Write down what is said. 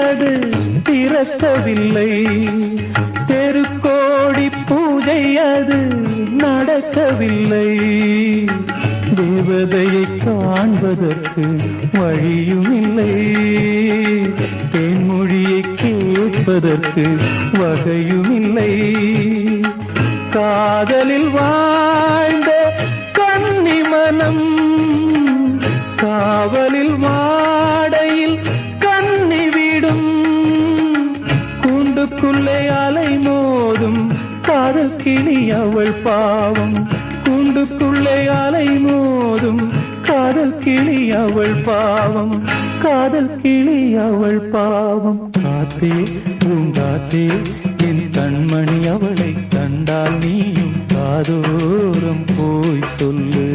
அது திறக்கவில்லை, தெருக்கோடி பூஜை அது நடக்கவில்லை. தேவதையை காண்பதற்கு வழியும் இல்லை, தேன்மொழியை கேட்பதற்கு வகையும் இல்லை. காதலில் வாழ்ந்த கன்னி மனம் காவலில் வாடையில் கன்னி விடும். கூண்டுக்குள்ளே அலை மோதும் காதல் கிளி அவள் பாவம், கூண்டுக்குள்ளே அலை மோதும் காதல் கிளி அவள் பாவம், காதல் கிளி அவள் பாவம். காத்தே பூங்காத்தே என் கண்மணி அவளை கண்டால் நீயும் காதோரம் போய் சொல்லு.